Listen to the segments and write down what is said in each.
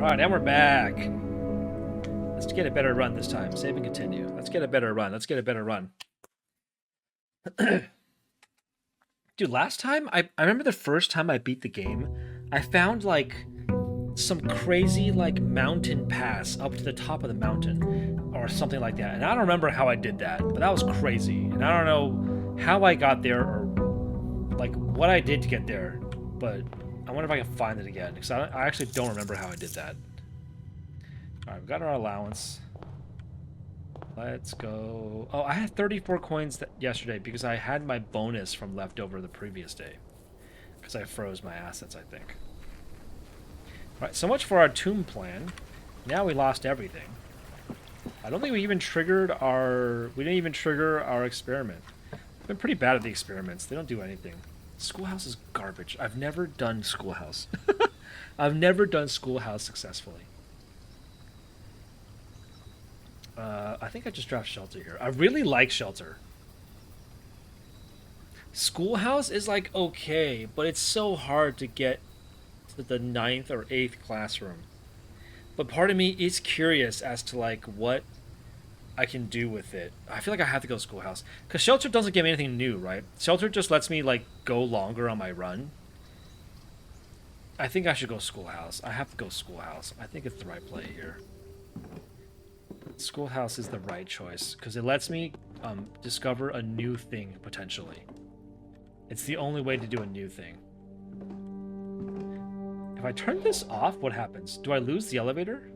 Alright, and we're back. Let's get a better run this time. Save and continue. Let's get a better run. Let's get a better run. Dude, last time, I remember the first time I beat the game, I found, like, some crazy, like, mountain pass up to the top of the mountain. Or something like that. And I don't remember how I did that, but that was crazy. And I don't know how I got there or, like, what I did to get there. But I wonder if I can find it again. Because I actually don't remember how I did that. Alright, we've got our allowance. Let's go. Oh, I had 34 coins yesterday because I had my bonus from leftover the previous day. Because I froze my assets, I think. Alright, so much for our tomb plan. Now we lost everything. I don't think we even triggered our... We didn't even trigger our experiment. I've been pretty bad at the experiments. They don't do anything. Schoolhouse is garbage. I've never done Schoolhouse. I've never done Schoolhouse successfully. I think I just dropped Shelter here. I really like Shelter. Schoolhouse is like okay, but it's so hard to get to the 9th or 8th classroom. But part of me is curious as to like what I can do with it. I feel like I have to go Schoolhouse. Because Shelter doesn't give me anything new, right? Shelter just lets me like go longer on my run. I think I should go Schoolhouse. I have to go Schoolhouse. I think it's the right play here. Schoolhouse is the right choice because it lets me discover a new thing potentially. It's the only way to do a new thing. If I turn this off, what happens? Do I lose the elevator?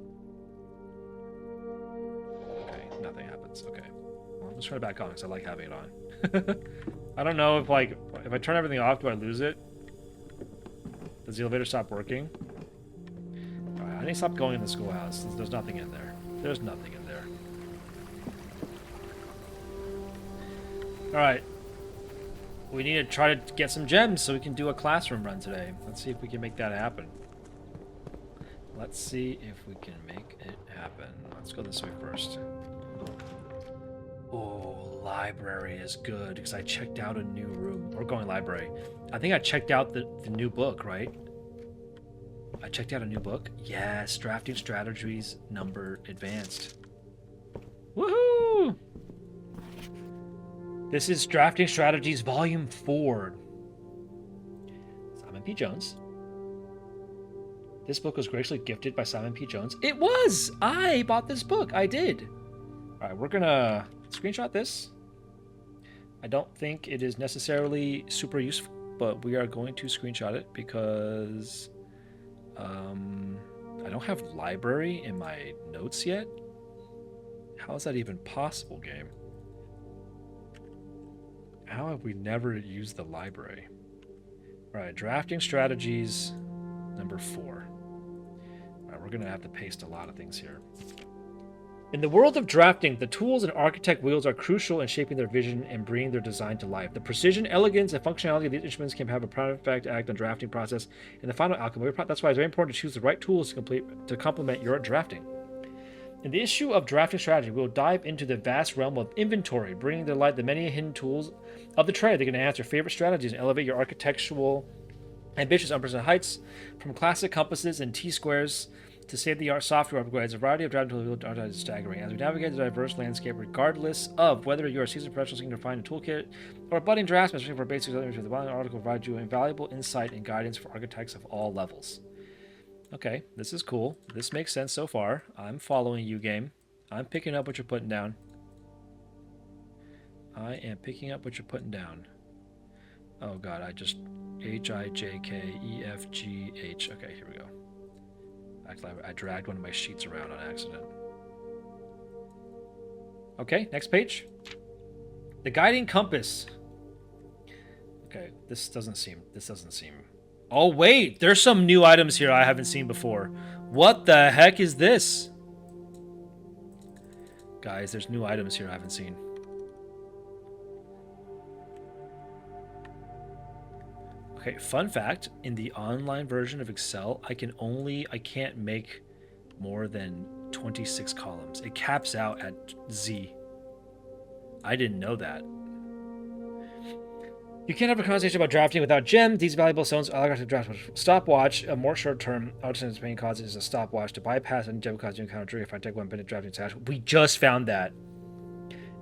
Okay, nothing happens. Okay, well, let's turn it back on because I like having it on. I don't know if like if I turn everything off, do I lose it? Does the elevator stop working? All right, I need to stop going in the schoolhouse. There's nothing in there. There's nothing in there. Alright. We need to try to get some gems so we can do a classroom run today. Let's see if we can make that happen. Let's see if we can make it happen. Let's go this way first. Oh, library is good because I checked out a new room. We're going library. I think I checked out the new book, right? I checked out a new book. Yes, drafting strategies number advanced. Woohoo! This is Drafting Strategies Volume 4. Simon P. Jones. This book was graciously gifted by Simon P. Jones. It was! I bought this book. I did. Alright, we're gonna screenshot this. I don't think it is necessarily super useful, but we are going to screenshot it because... I don't have library in my notes yet. How is that even possible, game? How have we never used the library? Alright, drafting strategies number 4. Alright, we're gonna have to paste a lot of things here. In the world of drafting, the tools and architect wheels are crucial in shaping their vision and bringing their design to life. The precision, elegance, and functionality of these instruments can have a profound effect on the drafting process and the final outcome. That's why it's very important to choose the right tools to complement your drafting. In the issue of drafting strategy, we will dive into the vast realm of inventory, bringing to light the many hidden tools of the trade that can enhance your favorite strategies and elevate your architectural ambitions to unprecedented heights. From classic compasses and T-squares to state-of-the-art software upgrades, a variety of drafting tools is staggering. As we navigate the diverse landscape, regardless of whether you're a seasoned professional seeking to find a toolkit or a budding draftsman searching for basics, the following article provides you invaluable insight and guidance for architects of all levels. Okay, this is cool. This makes sense so far. I'm following you, game. I'm picking up what you're putting down. I am picking up what you're putting down. Oh god, I just... H-I-J-K-E-F-G-H. Okay, here we go. Actually, I dragged one of my sheets around on accident. Okay, next page. The guiding compass. Okay, this doesn't seem... Oh, wait! There's some new items here I haven't seen before. What the heck is this? Guys, there's new items here I haven't seen. Okay, fun fact. In the online version of Excel, I can't make more than 26 columns. It caps out at Z. I didn't know that. You can't have a conversation about drafting without gems. These valuable stones are allowed to draft. Stopwatch, a more short-term alternate main cause is a stopwatch to bypass any gem cost you encounter trigger if I take one bit drafting stash. We just found that.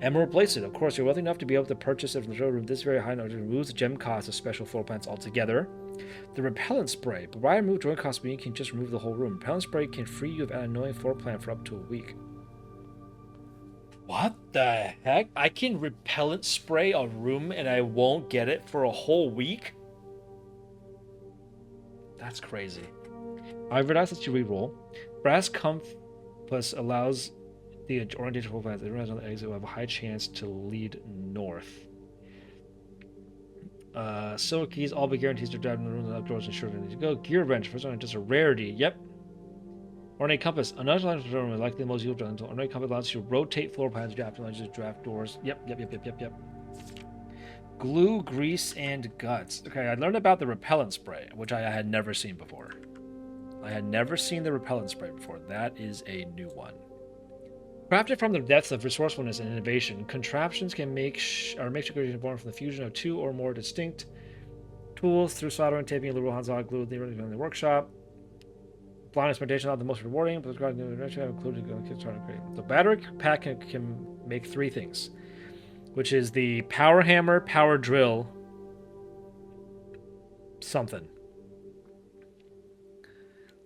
And we'll replace it. Of course, you're wealthy enough to be able to purchase it from the showroom. This very high note removes the gem cost of special floor plans altogether. The repellent spray. But why remove joint cost when you can just remove the whole room? Repellent spray can free you of an annoying floor plan for up to a week. What the heck? I can repellent spray a room and I won't get it for a whole week? That's crazy. I've realized that you reroll. Brass compass allows the orientation floor plans. Everyone on the exit will have a high chance to lead north. Silver keys, all but guarantees to drive in the rooms and outdoors and sure to go. Gear wrench, first one, just a rarity. Yep. Ornate compass. Another line of is likely the most useful until ornate compass allows you to rotate floor plans, draft lunges, draft doors. Yep. Glue, grease, and guts. Okay, I learned about the repellent spray, which I had never seen before. I had never seen the repellent spray before. That is a new one. Crafted from the depths of resourcefulness and innovation, contraptions can make creation born from the fusion of two or more distinct tools through soldering, taping, and liberal hands-on glue in the workshop. Blind experimentation is not the most rewarding, but the battery pack can make three things, which is the power hammer, power drill, something.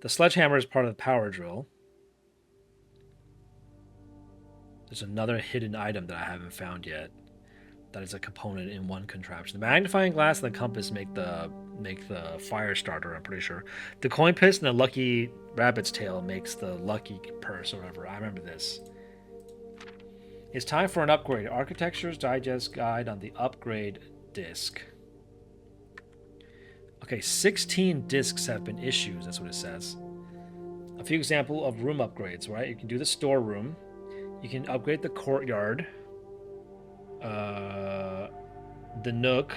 The sledgehammer is part of the power drill. There's another hidden item that I haven't found yet that is a component in one contraption. The magnifying glass and the compass make the fire starter, I'm pretty sure. The coin piss and the lucky rabbit's tail makes the lucky purse or whatever. I remember this. It's time for an upgrade. Architecture's Digest Guide on the upgrade disc. Okay, 16 discs have been issued, that's what it says. A few examples of room upgrades, right? You can do the storeroom. You can upgrade the courtyard, the nook.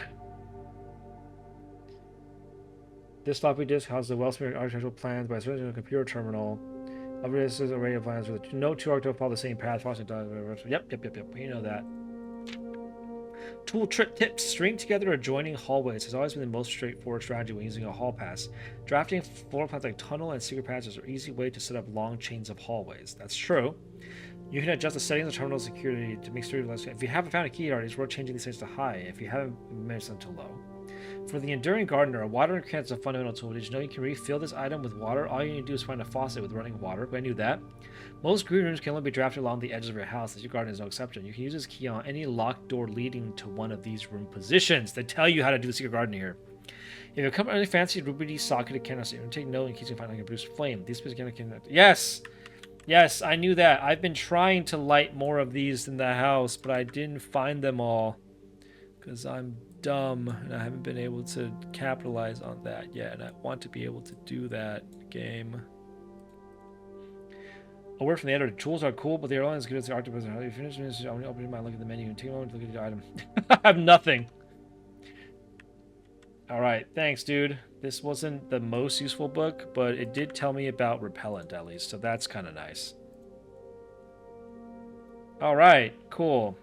This floppy disk houses the well-spirit architectural plans by searching a computer terminal. Upgrade this is an array of plans with no two architects follow the same path. Yep. You know that. Tool trip tips. String together adjoining hallways has always been the most straightforward strategy when using a hall pass. Drafting floor plans like tunnel and secret passages are an easy way to set up long chains of hallways. That's true. You can adjust the settings of terminal security to make sure less. If you haven't found a key already, it's worth changing these settings to high. If you haven't, managed them to low. For the enduring gardener, a watering can is a fundamental tool. Did you know you can refill this item with water? All you need to do is find a faucet with running water. I knew that. Most green rooms can only be drafted along the edges of your house. As your garden is no exception. You can use this key on any locked door leading to one of these room positions. They tell you how to do the secret garden here. If you come any fancy ruby socketed canister, take note in case you find like a boost flame. These specific can. Yes, I knew that. I've been trying to light more of these in the house, but I didn't find them all because I'm dumb and I haven't been able to capitalize on that yet, and I want to be able to do that game. A word from the editor. Tools are cool, but they are only as good as the octopus. How you finish this? I'm going to open your mind, look at the menu, and take a moment to look at the item. I have nothing. Alright, thanks, dude. This wasn't the most useful book, but it did tell me about repellent, at least, so that's kind of nice. Alright, cool.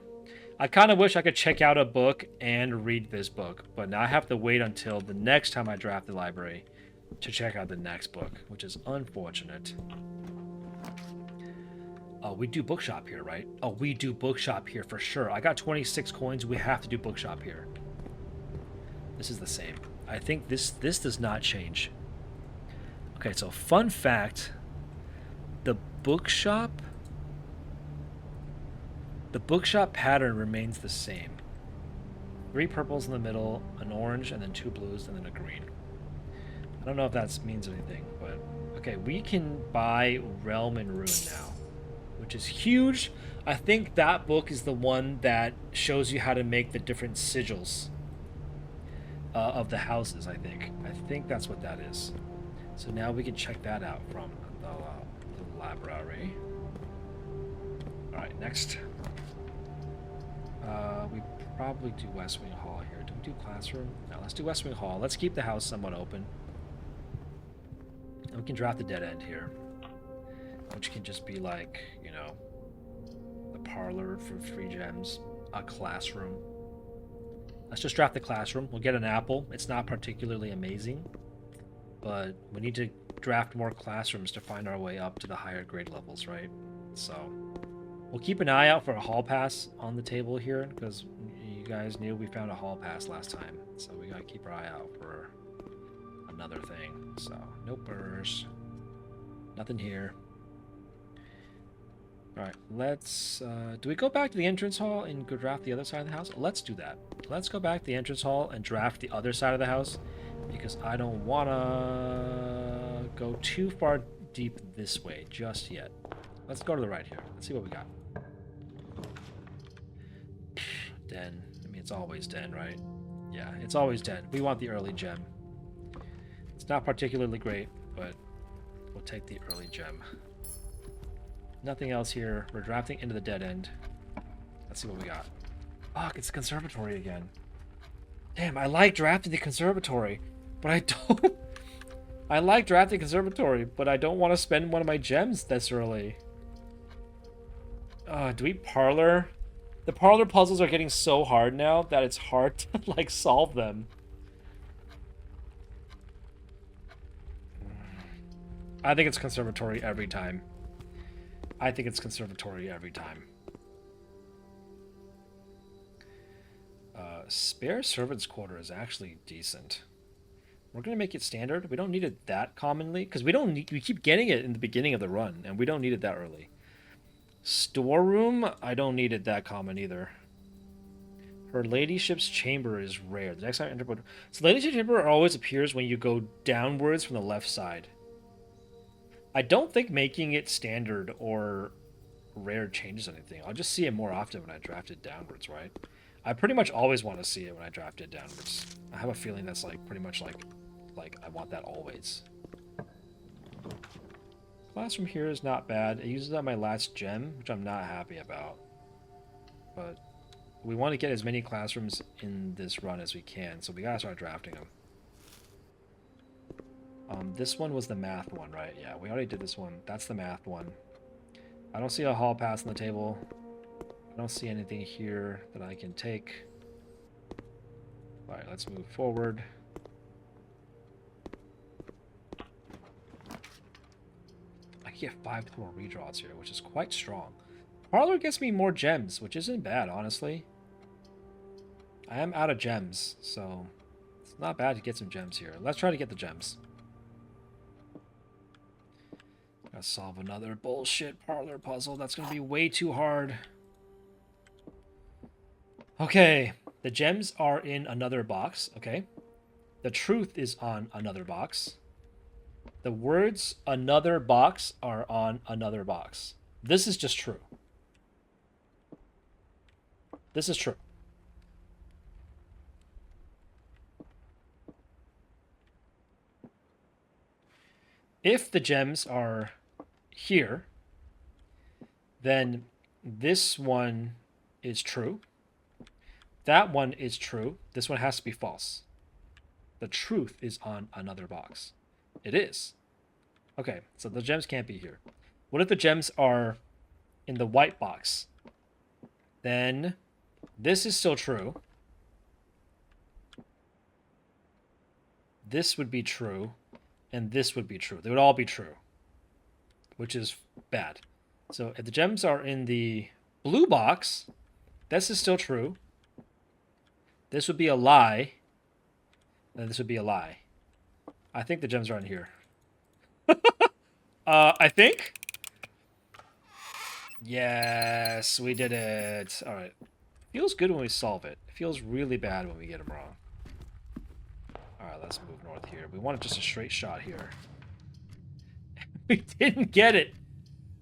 I kind of wish I could check out a book and read this book, but now I have to wait until the next time I draft the library to check out the next book, which is unfortunate. Oh, we do bookshop here, right? Oh, we do bookshop here for sure. I got 26 coins. We have to do bookshop here. This is the same. I think this does not change. Okay, so fun fact. The bookshop pattern remains the same. 3 purples in the middle, an orange, and then 2 blues, and then a green. I don't know if that means anything, but... Okay, we can buy Realm and Ruin now, which is huge. I think that book is the one that shows you how to make the different sigils of the houses, I think that's what that is. So now we can check that out from the library. Alright, next. We probably do West Wing Hall here. Do we do classroom? No, let's do West Wing Hall. Let's keep the house somewhat open. And we can draft the dead end here, which can just be like, you know, the parlor for 3 gems, a classroom. Let's just draft the classroom. We'll get an apple. It's not particularly amazing, but we need to draft more classrooms to find our way up to the higher grade levels, right? So we'll keep an eye out for a hall pass on the table here, because you guys knew we found a hall pass last time. So we gotta keep our eye out for another thing. So no burrs. Nothing here. Alright, let's... do we go back to the entrance hall and go draft the other side of the house? Let's do that. Let's go back to the entrance hall and draft the other side of the house, because I don't want to go too far deep this way just yet. Let's go to the right here. Let's see what we got. Den. I mean, it's always den, right? Yeah, it's always den. We want the early gem. It's not particularly great, but we'll take the early gem. Nothing else here. We're drafting into the dead end. Let's see what we got. Fuck, it's conservatory again. Damn, I like drafting the conservatory, but I don't... I like drafting conservatory, but I don't want to spend one of my gems this early. Do we parlor? The parlor puzzles are getting so hard now that it's hard to, like, solve them. I think it's conservatory every time. I think it's conservatory every time. Spare servants' quarter is actually decent. We're gonna make it standard. We don't need it that commonly because we keep getting it in the beginning of the run, and we don't need it that early. Storeroom, I don't need it that common either. Her ladyship's chamber is rare. The next time I enter, so ladyship's chamber always appears when you go downwards from the left side. I don't think making it standard or rare changes anything. I'll just see it more often when I draft it downwards, right? I pretty much always want to see it when I draft it downwards. I have a feeling that's like pretty much like I want that always. Classroom here is not bad. It uses up my last gem, which I'm not happy about. But we want to get as many classrooms in this run as we can, so we gotta start drafting them. This one was the math one, right? Yeah, we already did this one. That's the math one. I don't see a hall pass on the table. I don't see anything here that I can take. Alright, let's move forward. I can get 5 more redraws here, which is quite strong. Parlor gets me more gems, which isn't bad, honestly. I am out of gems, so it's not bad to get some gems here. Let's try to get the gems. Gotta solve another bullshit parlor puzzle. That's gonna be way too hard. Okay, the gems are in another box, okay? The truth is on another box. The words another box are on another box. This is just true. This is true. If the gems are here, then this one is true. That one is true. This one has to be false. The truth is on another box. It is. Okay, so the gems can't be here. What if the gems are in the white box? Then this is still true. This would be true. And this would be true. They would all be true. Which is bad. So if the gems are in the blue box, this is still true. This would be a lie. And this would be a lie. I think the gems are in here. I think? Yes, we did it. Alright. Feels good when we solve it. It feels really bad when we get them wrong. Alright, let's move north here. We wanted just a straight shot here. We didn't get it.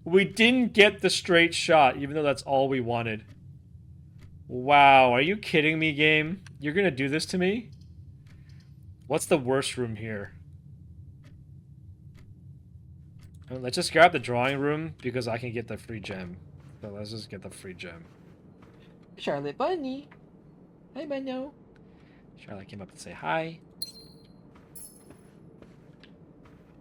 We didn't get the straight shot, even though that's all we wanted. Wow, are you kidding me, game? You're gonna do this to me? What's the worst room here? Let's just grab the drawing room, because I can get the free gem. So let's just get the free gem. Charlotte Bunny! Hi, Bunny! Charlotte came up to say hi.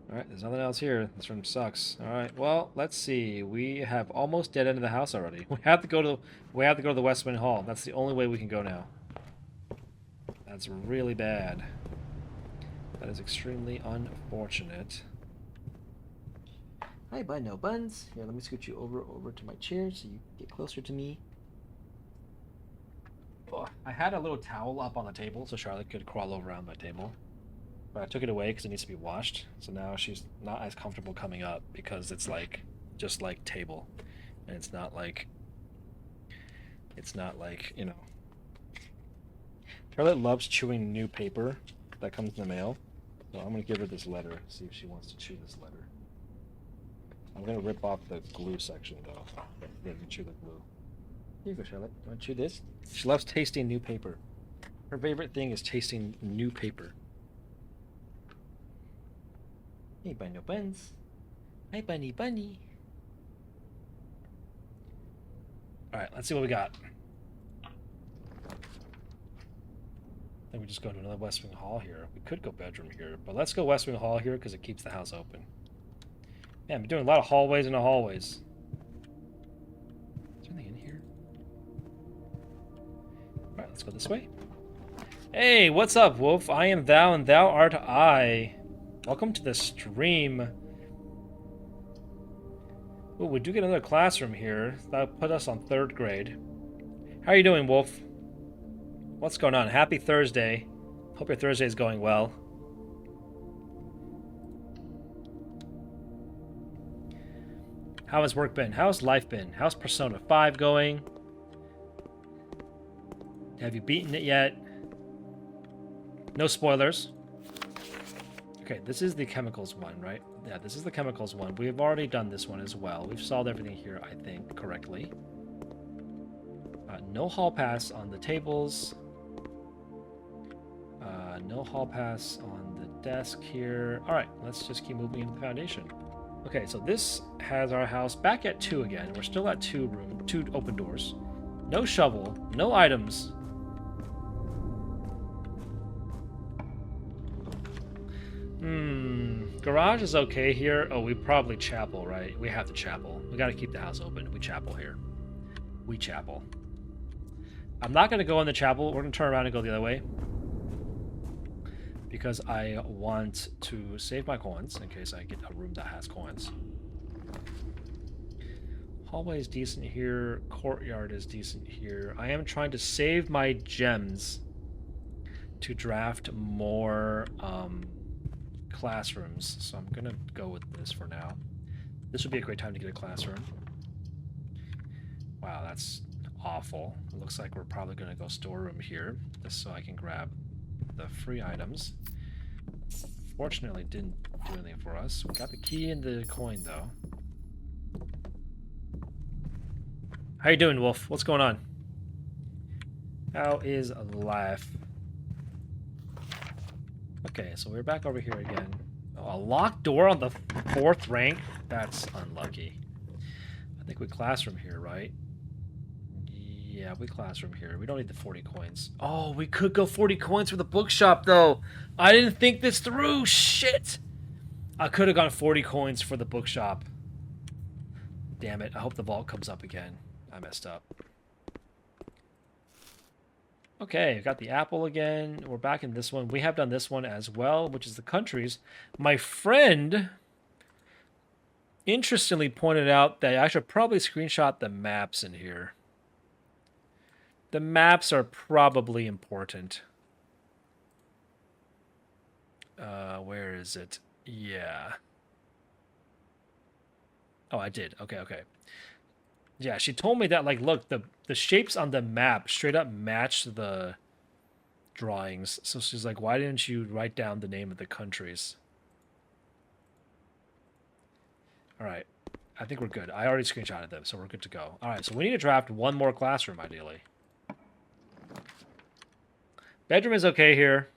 Alright, there's nothing else here. This room sucks. Alright, well, let's see. We have almost dead end of the house already. We have to go to the Westman Hall. That's the only way we can go now. That's really bad. That is extremely unfortunate. Hi, bun, no buns. Here, let me scoot you over to my chair so you get closer to me. Oh, I had a little towel up on the table so Charlotte could crawl over on my table. But I took it away because it needs to be washed. So now she's not as comfortable coming up because it's like just like table. And it's not like, you know. Charlotte loves chewing new paper that comes in the mail. So I'm going to give her this letter, see if she wants to chew this letter. I'm going to rip off the glue section, though. Let me chew the glue. Here you go, Charlotte. You want to chew this? She loves tasting new paper. Her favorite thing is tasting new paper. Hey, Bunny Buns. Hi, Bunny Bunny. Alright, let's see what we got. Then we just go to another West Wing Hall here. We could go bedroom here, but let's go West Wing Hall here because it keeps the house open. Yeah, I'm doing a lot of hallways and hallways. Is there anything in here? Alright, let's go this way. Hey, what's up, Wolf? I am thou and thou art I. Welcome to the stream. Oh, we do get another classroom here. That'll put us on 3rd grade. How are you doing, Wolf? What's going on? Happy Thursday. Hope your Thursday is going well. How has work been? How's life been? How's Persona 5 going? Have you beaten it yet? No spoilers. Okay, this is the chemicals one, right? Yeah, this is the chemicals one. We've already done this one as well. We've solved everything here, I think, correctly. No hall pass on the tables. No hall pass on the desk here. All right, let's just keep moving into the foundation. Okay, so this has our house back at 2 again. We're still at 2 open doors. No shovel, no items. Garage is okay here. Oh, we probably chapel, right? We have to chapel. We got to keep the house open. We chapel here. We chapel. I'm not going to go in the chapel. We're going to turn around and go the other way. Because I want to save my coins in case I get a room that has coins. Hallway is decent here. Courtyard is decent here. I am trying to save my gems to draft more classrooms. So I'm going to go with this for now. This would be a great time to get a classroom. Wow, that's awful. It looks like we're probably going to go storeroom here just so I can grab the free items. Fortunately, didn't do anything for us. We got the key and the coin, though. How you doing, Wolf? What's going on? How is life? Okay, so we're back over here again. Oh, a locked door on the 4th rank? That's unlucky. I think we classroom here, right? Yeah, we classroom here. We don't need the 40 coins. Oh, we could go 40 coins for the bookshop, though. I didn't think this through. Shit. I could have gone 40 coins for the bookshop. Damn it. I hope the vault comes up again. I messed up. Okay, got the apple again. We're back in this one. We have done this one as well, which is the countries. My friend interestingly pointed out that I should probably screenshot the maps in here. The maps are probably important. Where is it? Yeah. Oh, I did. Okay, okay. Yeah, she told me that, like, look, the shapes on the map straight up match the drawings. So she's like, why didn't you write down the name of the countries? All right. I think we're good. I already screenshotted them, so we're good to go. All right, so we need to draft one more classroom, ideally. Bedroom is okay here.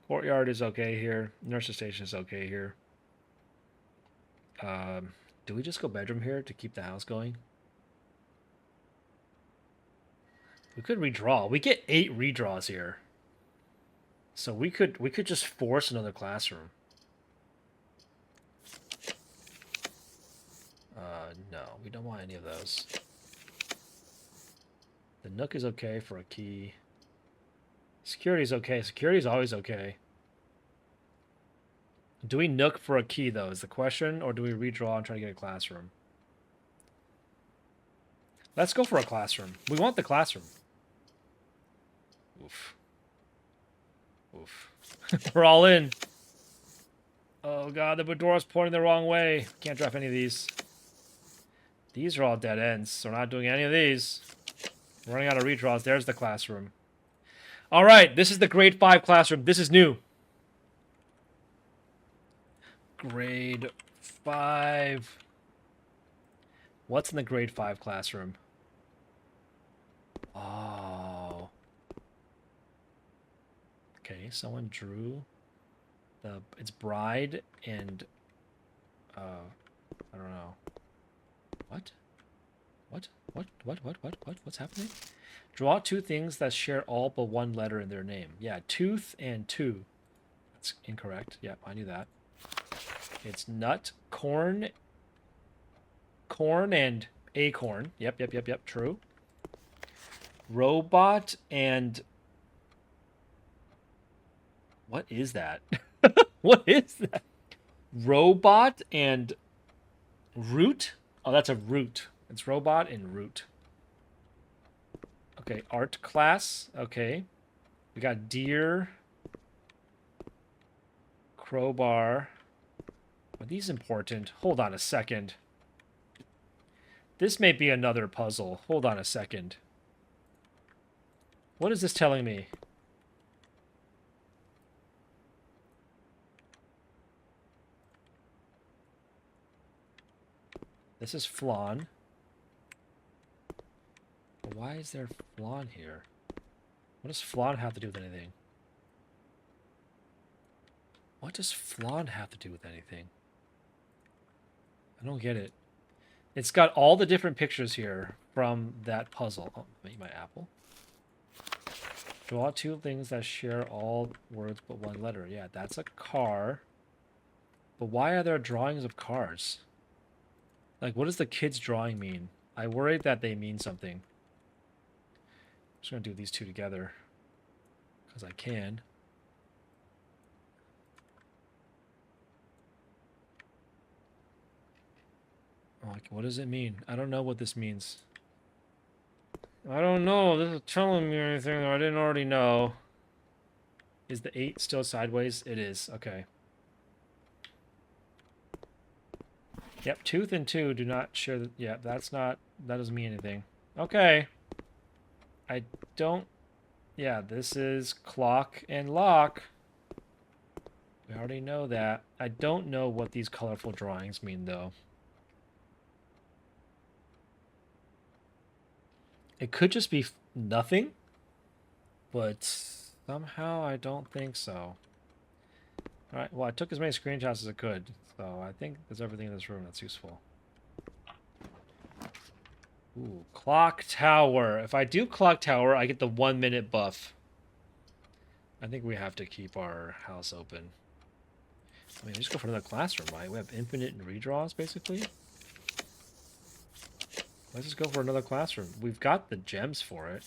Courtyard is okay here. Nurse's station is okay here. Do we just go bedroom here to keep the house going? We could redraw. We get 8 redraws here. So we could just force another classroom. No, we don't want any of those. The nook is okay for a key. Security's okay. Security's always okay. Do we nook for a key, though, is the question, or do we redraw and try to get a classroom? Let's go for a classroom. We want the classroom. Oof. Oof. We're all in. Oh, God, the Bedora's pointing the wrong way. Can't draft any of these. These are all dead ends, so we're not doing any of these. We're running out of redraws. There's the classroom. All right, this is the grade 5 classroom. This is new. Grade 5. What's in the grade 5 classroom? Oh. Okay, someone drew it's bride and I don't know. What? What's happening? Draw two things that share all but one letter in their name. Yeah, tooth and two. That's incorrect. Yeah, I knew that. It's nut, corn and acorn. Yep, true. Robot and... What is that? What is that? Robot and root? Oh, that's a root. It's robot and root. Okay, art class. Okay. We got deer. Crowbar. Are these important? Hold on a second. This may be another puzzle. Hold on a second. What is this telling me? This is flan. Why is there flan here? What does flan have to do with anything? What does flan have to do with anything? I don't get it. It's got all the different pictures here from that puzzle. Oh, make my apple. Draw two things that share all words but one letter. Yeah, that's a car. But why are there drawings of cars? Like, what does the kid's drawing mean? I worry that they mean something. I'm just going to do these two together. Because I can. Like, what does it mean? I don't know what this means. I don't know. This is telling me anything that I didn't already know. Is the 8 still sideways? It is. Okay. Yep, tooth and two do not share the... Yeah, that's not... That doesn't mean anything. Okay. I don't... Yeah, this is clock and lock. We already know that. I don't know what these colorful drawings mean, though. It could just be nothing, but somehow I don't think so. Alright, well, I took as many screenshots as I could, so I think there's everything in this room that's useful. Ooh, clock tower. If I do clock tower, I get the 1 minute buff. I think we have to keep our house open. I mean, just go for another classroom, right? We have infinite redraws, basically. Let's just go for another classroom. We've got the gems for it.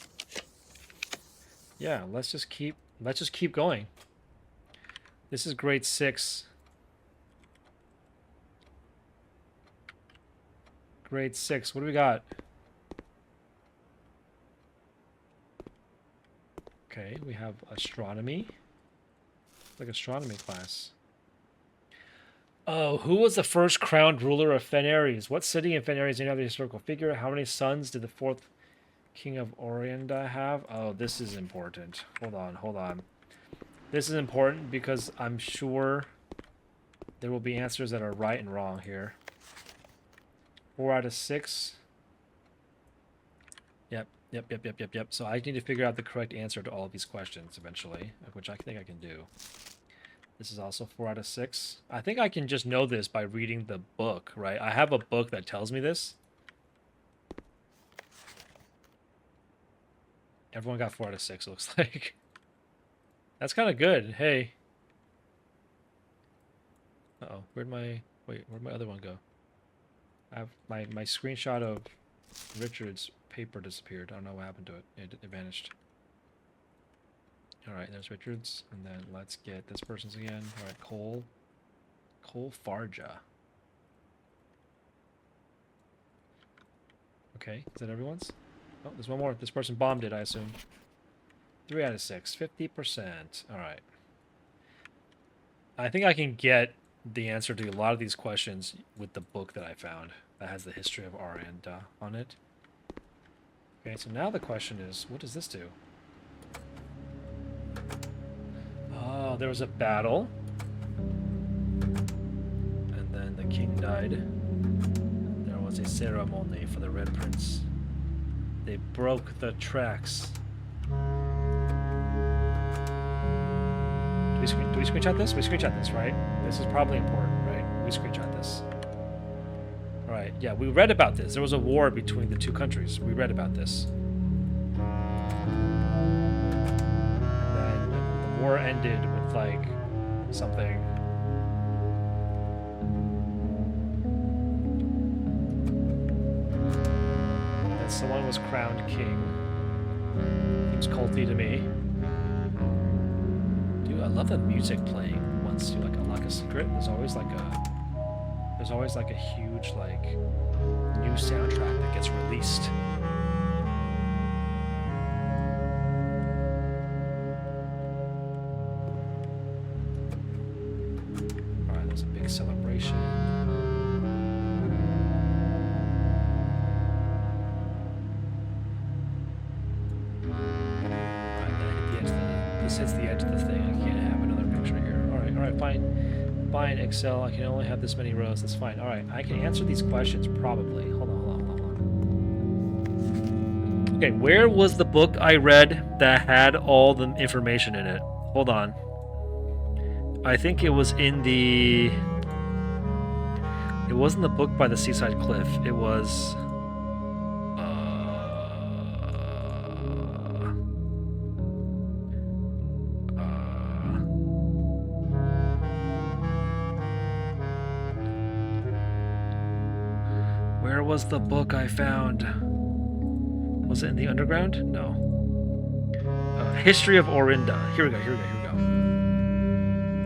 Yeah, let's just keep going. This is grade 6. Grade 6. What do we got? Okay, we have astronomy. Like astronomy class. Oh, who was the first crowned ruler of Fenares? What city in Fenares is another historical figure? How many sons did the 4th king of Orienda have? Oh, this is important. Hold on. This is important because I'm sure there will be answers that are right and wrong here. 4 out of 6. Yep. So I need to figure out the correct answer to all of these questions eventually, which I think I can do. This is also 4 out of 6. I think I can just know this by reading the book, right? I have a book that tells me this. Everyone got 4 out of 6, it looks like. That's kind of good. Hey. Uh-oh. Where'd my other one go? I have my screenshot of Richard's paper disappeared. I don't know what happened to it. It vanished. Alright, there's Richards. And then let's get this person's again. Alright, Cole. Cole Farja. Okay, is that everyone's? Oh, there's one more. This person bombed it, I assume. 3 out of 6. 50%. Alright. I think I can get the answer to a lot of these questions with the book that I found that has the history of Aranda on it. Okay, so now the question is, what does this do? Oh, there was a battle. And then the king died. There was a ceremony for the Red Prince. They broke the tracks. Do we screenshot this? We screenshot this, right? This is probably important, right? We screenshot this. Alright, yeah, we read about this. There was a war between the two countries. We read about this. And then the war ended with, like, something. That someone was crowned king. Seems culty to me. I love the music playing once you unlock a secret. There's always like a huge like new soundtrack that gets released. Alright, there's a big celebration. This hits the edge of the thing. I can't have another picture here. Alright, fine. Fine, Excel. I can only have this many rows. That's fine. Alright, I can answer these questions probably. Hold on. Okay, where was the book I read that had all the information in it? Hold on. I think it was in the... It wasn't the book by the seaside cliff. It was... Where was the book I found? Was it in the underground? No. History of Orinda. Here we go.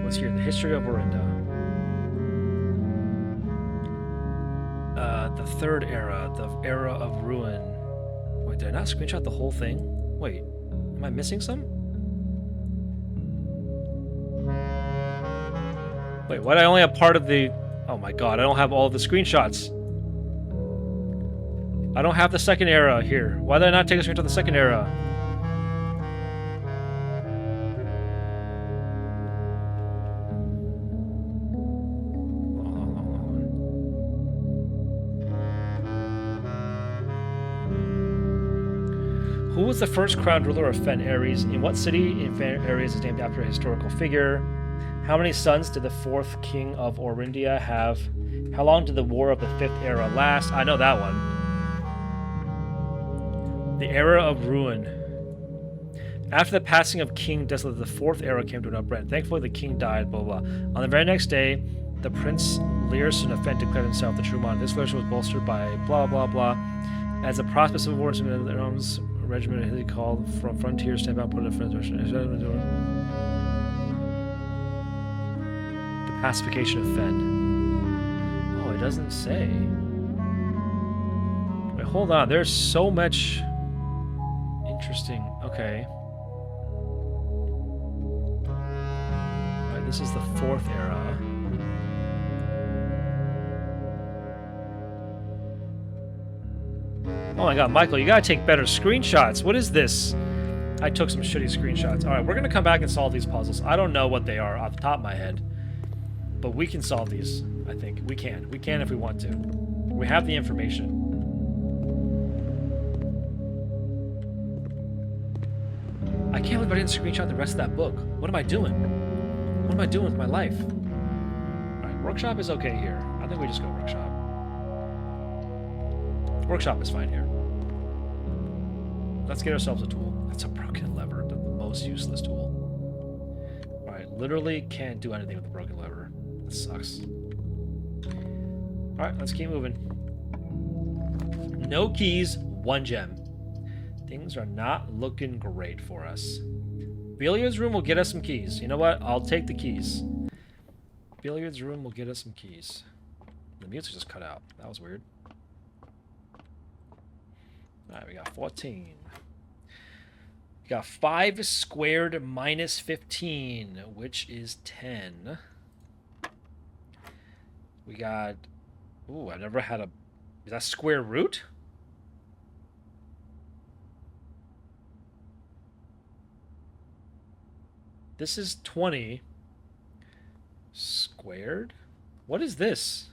Let's hear the history of Orinda. The third era, the era of ruin. Wait, did I not screenshot the whole thing? Wait, am I missing some? Wait, why did I only have part of the... Oh my god, I don't have all of the screenshots. I don't have the second era here. Why did I not take a screenshot of the second era? Who was the first crowned ruler of Fen Ares? In what city in Fen Ares is named after a historical figure? How many sons did the fourth king of Orindia have? How long did the War of the Fifth Era last? I know that one. The Era of Ruin. After the passing of King Desolate, the Fourth Era came to an abrupt end. Thankfully, the king died, blah, blah, blah. On the very next day, the Prince Learson of Fen declared himself the true monarch. This declaration was bolstered by blah, blah, blah. As the prospects of war in the Rome's regiment is called from frontier stamp out, put in a French version. The pacification of Fen. Oh, it doesn't say. Wait, hold on. There's so much... Interesting. Okay. Alright, this is the fourth era. Oh my god, Michael, you gotta take better screenshots. What is this? I took some shitty screenshots. Alright, we're gonna come back and solve these puzzles. I don't know what they are off the top of my head. But we can solve these, I think. We can. We can if we want to. We have the information. I can't believe I didn't screenshot the rest of that book. What am I doing? What am I doing with my life? Alright, workshop is okay here. I think we just go workshop. Workshop is fine here. Let's get ourselves a tool. That's a broken lever, the most useless tool. Alright, literally can't do anything with the broken lever. That sucks. Alright, let's keep moving. No keys, 1 gem. Things are not looking great for us. Billiards room will get us some keys. You know what? I'll take the keys. Billiards room will get us some keys. The music just cut out. That was weird. Alright, we got 14. We got 5 squared minus 15, which is 10. We got... Ooh, I've never had a... Is that square root? This is 20 squared? What is this?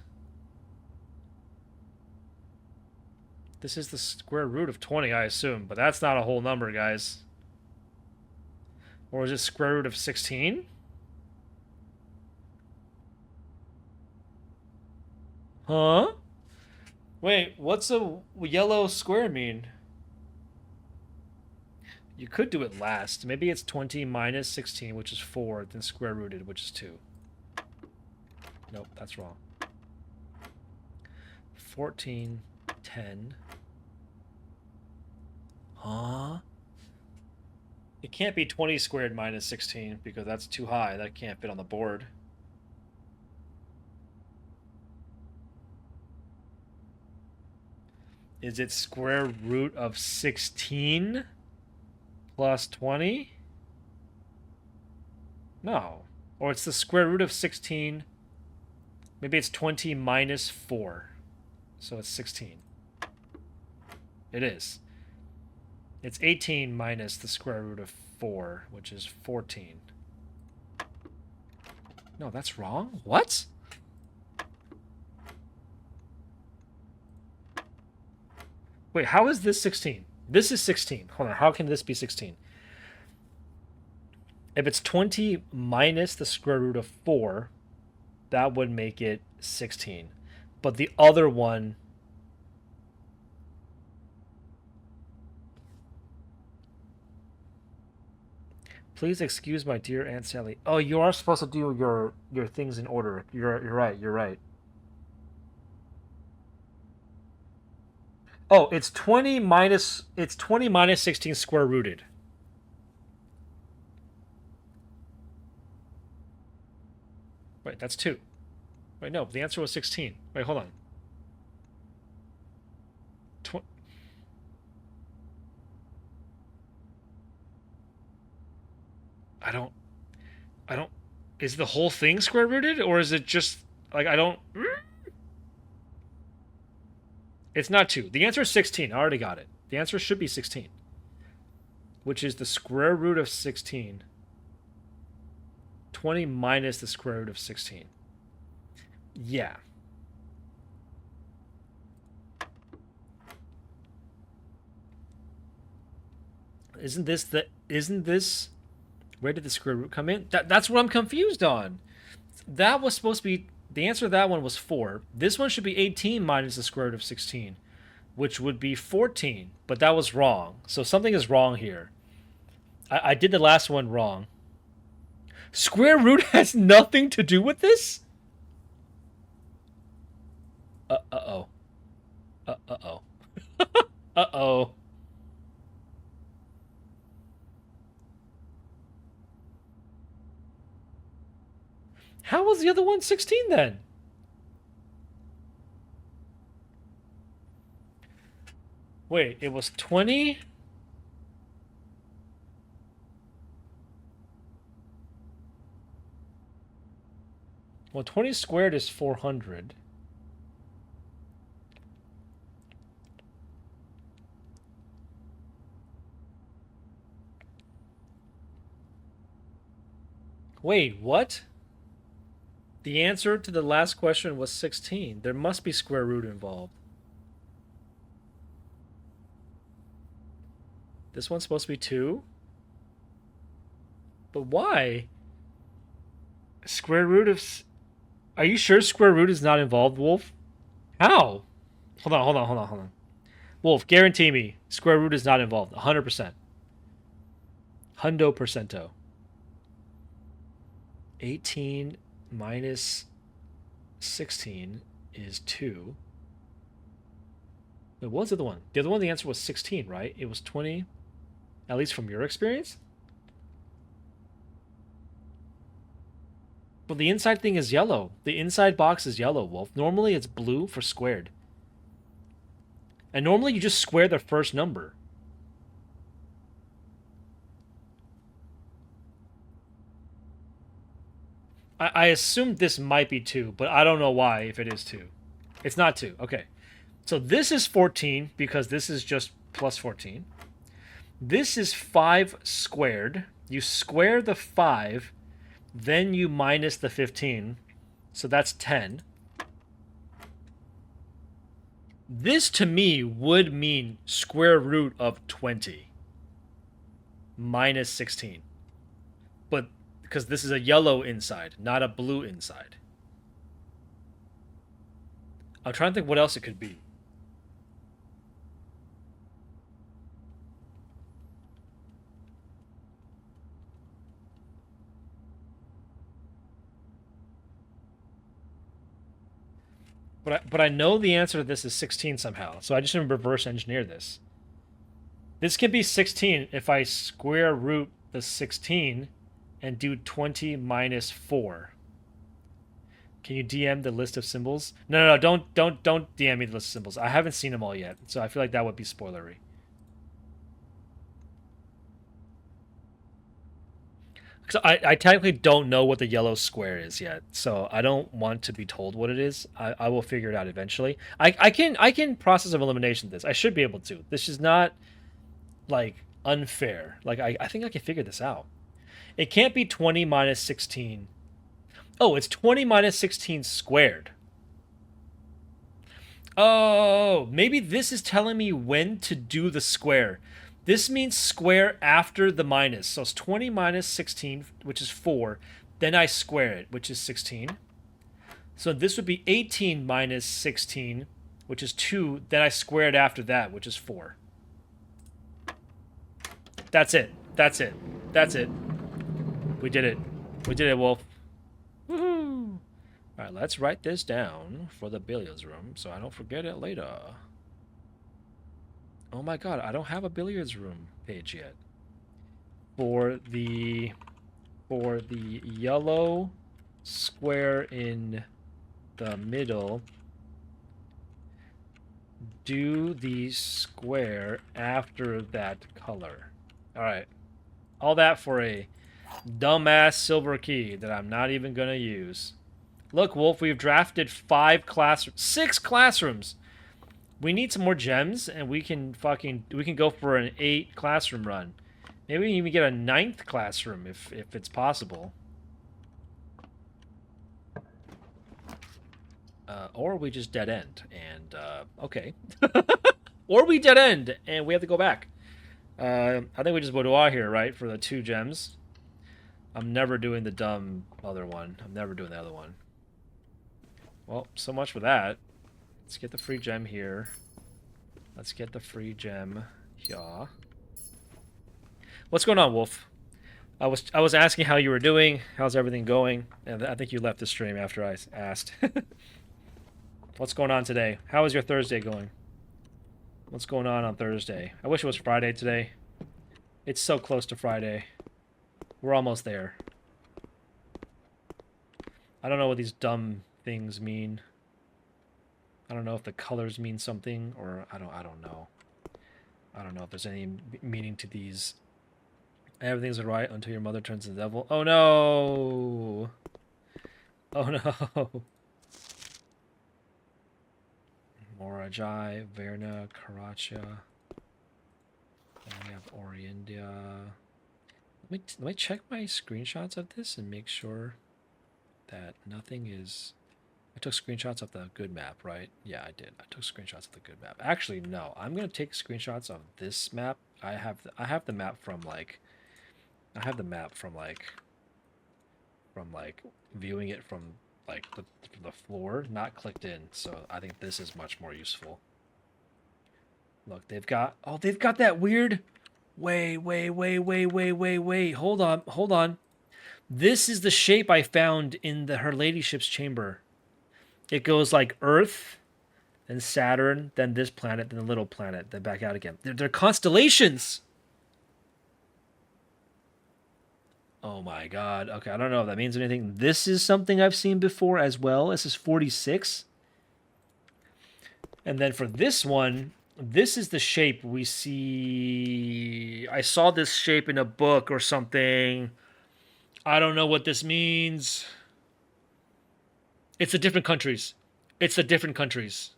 This is the square root of 20, I assume, but that's not a whole number, guys. Or is it square root of 16? Huh? Wait, what's a yellow square mean? You could do it last. Maybe it's 20 minus 16, which is 4, then square rooted, which is 2. Nope, that's wrong. 14, 10. Huh? It can't be 20 squared minus 16 because that's too high. That can't fit on the board. Is it square root of 16 plus 20? No. Or it's the square root of 16. Maybe it's 20 minus 4. So it's 16. It is. It's 18 minus the square root of 4, which is 14. No, that's wrong. What? Wait, how is this 16? This is 16. Hold on, how can this be 16? If it's 20 minus the square root of 4, that would make it 16. But the other one... Please excuse my dear Aunt Sally. Oh, you are supposed to do your things in order. You're right, you're right. Oh, it's 20 minus 16 square rooted. Wait, that's 2. Wait, no, the answer was 16. Wait, hold on. I don't... Is the whole thing square rooted? Or is it just... Like, I don't... It's not 2. The answer is 16. I already got it. The answer should be 16. Which is the square root of 16. 20 minus the square root of 16. Yeah. Isn't this... Where did the square root come in? That's what I'm confused on. That was supposed to be... The answer to that one was 4. This one should be 18 minus the square root of 16, which would be 14. But that was wrong. So something is wrong here. I did the last one wrong. Square root has nothing to do with this? Uh-oh. Uh-oh. Uh-oh. How was the other one 16 then? Wait, it was 20? Well, 20 squared is 400. Wait, what? The answer to the last question was 16. There must be square root involved. This one's supposed to be 2? But why? Square root of... Are you sure square root is not involved, Wolf? How? Hold on. Wolf, guarantee me square root is not involved. 100%. Hundo percento. 18 minus 16 is 2. Wait, what was the other one? The other one, the answer was 16, right? It was 20, at least from your experience? But the inside thing is yellow. The inside box is yellow, Wolf. Normally it's blue for squared. And normally you just square the first number. I assume this might be 2, but I don't know why if it is 2. It's not 2. Okay. So this is 14 because this is just plus 14. This is 5 squared. You square the 5, then you minus the 15. So that's 10. This to me would mean square root of 20 minus 16. But because this is a yellow inside, not a blue inside. I'm trying to think what else it could be. But I know the answer to this is 16 somehow, so I just want to reverse engineer this. This can be 16 if I square root the 16 and do 20 minus 4. Can you DM the list of symbols? No, don't DM me the list of symbols. I haven't seen them all yet, so I feel like that would be spoilery. So I technically don't know what the yellow square is yet, so I don't want to be told what it is. I will figure it out eventually. I can process of elimination this. I should be able to. This is not like unfair. Like I think I can figure this out. It can't be 20 minus 16. Oh, it's 20 minus 16 squared. Oh, maybe this is telling me when to do the square. This means square after the minus. So it's 20 minus 16, which is 4. Then I square it, which is 16. So this would be 18 minus 16, which is 2. Then I square it after that, which is 4. That's it. That's it. That's it. We did it. We did it, Wolf. Woohoo! Alright, let's write this down for the billiards room so I don't forget it later. Oh my god, I don't have a billiards room page yet. For the yellow square in the middle, do the square after that color. Alright. All that for a dumbass silver key that I'm not even gonna use. Look, Wolf, we've drafted 6 classrooms. We need some more gems, and we can go for an 8 classroom run. Maybe we can even get a 9th classroom if it's possible. Or we just dead end, and okay. Or we dead end, and we have to go back. I think we just boudoir here, right, for the 2 gems. I'm never doing the dumb other one. I'm never doing the other one. Well, so much for that. Let's get the free gem here. Let's get the free gem here. What's going on, Wolf? I was asking how you were doing. How's everything going? And I think you left the stream after I asked. What's going on today? How is your Thursday going? What's going on Thursday? I wish it was Friday today. It's so close to Friday. We're almost there. I don't know what these dumb things mean. I don't know if the colors mean something, or I don't know. I don't know if there's any meaning to these. Everything's alright until your mother turns to the devil. Oh no! Oh no! Morajai, Verna, Karacha. Then we have Oriendia. Let me check my screenshots of this and make sure that nothing is... I took screenshots of the good map, right? Yeah, I did. I took screenshots of the good map. Actually, no. I'm gonna take screenshots of this map. I have the map from like viewing it from like the floor, not clicked in. So I think this is much more useful. Look, they've got that weird. Wait. Hold on. This is the shape I found in Her Ladyship's chamber. It goes like Earth, then Saturn, then this planet, then the little planet, then back out again. They're constellations. Oh my god. Okay, I don't know if that means anything. This is something I've seen before as well. This is 46. And then for this one, this is the shape we see. I saw this shape in a book or something. I don't know what this means. It's the different countries. It's the different countries.